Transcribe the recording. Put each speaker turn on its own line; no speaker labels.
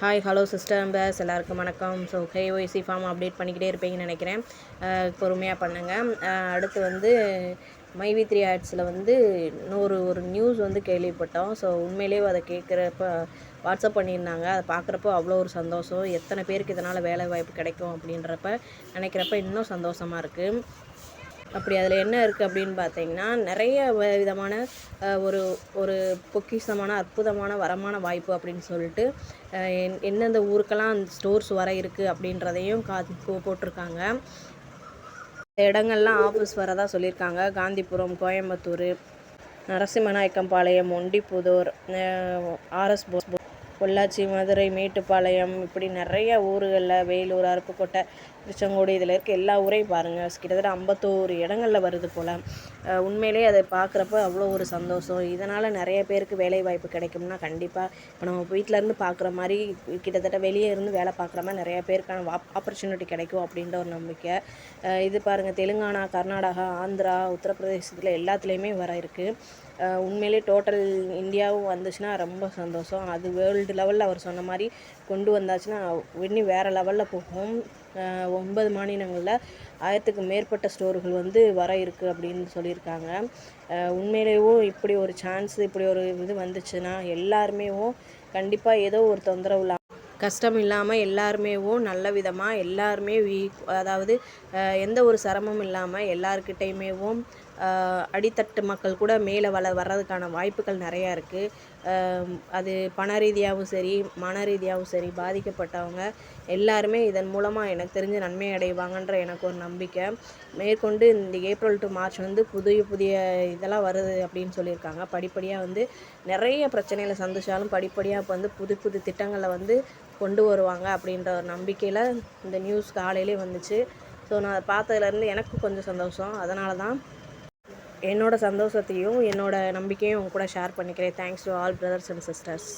Hi hello sister numbers எல்லாருக்கும் வணக்கம். So KYC form update பண்ணிக்கிட்டே இருப்பீங்கன்னு நினைக்கிறேன். பொறுமையாக பண்ணுங்கள். அடுத்து வந்து மைவி3 ஆட்ஸில் வந்து ஒரு நியூஸ் வந்து கேள்விப்பட்டோம். ஸோ உண்மையிலேயே அதை கேட்குறப்ப வாட்ஸ்அப் பண்ணியிருந்தாங்க. அதை பார்க்குறப்போ அவ்வளோ ஒரு சந்தோஷம். எத்தனை பேருக்கு இதனால் வேலை வாய்ப்பு கிடைக்கும் அப்படின்றப்ப நினைக்கிறப்ப இன்னும் சந்தோஷமாக இருக்குது. அப்படி அதில் என்ன இருக்குது அப்படின்னு பார்த்தீங்கன்னா, நிறைய விதமான ஒரு ஒரு பொக்கிஷமான அற்புதமான வரமான வாய்ப்பு அப்படின்னு சொல்லிட்டு எந்தெந்த ஊருக்கெல்லாம் ஸ்டோர்ஸ் வர இருக்குது அப்படின்றதையும் போட்டிருக்காங்க. இடங்கள்லாம் ஆஃபீஸ் வரதா சொல்லியிருக்காங்க. காந்திபுரம், கோயம்புத்தூர், நரசிம்மநாயக்கம்பாளையம், ஒண்டிப்புதூர், ஆர்எஸ் போஸ், பொள்ளாச்சி, மதுரை, மேட்டுப்பாளையம், இப்படி நிறைய ஊர்களில், வேலூர், அருப்புக்கோட்டை, திருச்செங்கோடு, இதில் இருக்க எல்லா ஊரையும் பாருங்கள். கிட்டத்தட்ட 51 இடங்களில் வருது போல். உண்மையிலே அதை பார்க்குறப்ப அவ்வளோ ஒரு சந்தோஷம். இதனால் நிறைய பேருக்கு வேலை வாய்ப்பு கிடைக்கும்னா கண்டிப்பாக இப்போ நம்ம வீட்டிலேருந்து பார்க்குற மாதிரி கிட்டத்தட்ட வெளியே இருந்து வேலை பார்க்குற மாதிரி நிறைய பேருக்கான ஆப்பர்ச்சுனிட்டி கிடைக்கும் அப்படின்ற ஒரு நம்பிக்கை. இது பாருங்கள், தெலுங்கானா, கர்நாடகா, ஆந்திரா, உத்தரப்பிரதேசத்தில் எல்லாத்துலேயுமே வர இருக்குது. உண்மையிலே டோட்டல் இந்தியாவும் வந்துச்சுன்னா ரொம்ப சந்தோஷம். அது வேர்ல்டு லெவலில் அவர் சொன்ன மாதிரி கொண்டு வந்தாச்சுன்னா இன்னும் வேறு லெவலில் போகும். 9 மாநிலங்களில் 1000க்கு மேற்பட்ட ஸ்டோர்கள் வந்து வர இருக்குது அப்படின்னு சொல்லியிருக்காங்க. உண்மையிலேயும் இப்படி ஒரு சான்ஸ், இப்படி ஒரு இது வந்துச்சுன்னா எல்லாருமேவும் கண்டிப்பாக ஏதோ ஒரு தொந்தரவு இல்லாமல், கஷ்டம் இல்லாமல் எல்லாருமேவும் நல்ல விதமாக எல்லாருமே அதாவது எந்த ஒரு சிரமமும் இல்லாமல் எல்லாருக்கிட்டையுமேவும் அடித்தட்டு மக்கள் கூட மேலே வர்றதுக்கான வாய்ப்புகள் நிறையா இருக்குது. அது பண ரீதியாகவும் சரி, மன ரீதியாகவும் சரி, பாதிக்கப்பட்டவங்க எல்லாருமே இதன் மூலமாக எனக்கு தெரிஞ்சு நன்மை அடைவாங்கன்ற எனக்கு ஒரு நம்பிக்கை. மேற்கொண்டு இந்த ஏப்ரல் டு மார்ச் வந்து புதிய இதெல்லாம் வருது அப்படின்னு சொல்லியிருக்காங்க. படிப்படியாக வந்து நிறைய பிரச்சனைகளை சந்திச்சாலும் படிப்படியாக இப்போ வந்து புது திட்டங்களை வந்து கொண்டு வருவாங்க அப்படின்ற ஒரு நம்பிக்கையில் இந்த நியூஸ் காலையிலே வந்துச்சு. ஸோ நான் அதை பார்த்ததுலேருந்து எனக்கு கொஞ்சம் சந்தோஷம். அதனால தான் என்னோடய சந்தோஷத்தையும் என்னோடய நம்பிக்கையும் உங்க கூட ஷேர் பண்ணிக்கிறேன். Thanks to all brothers and sisters.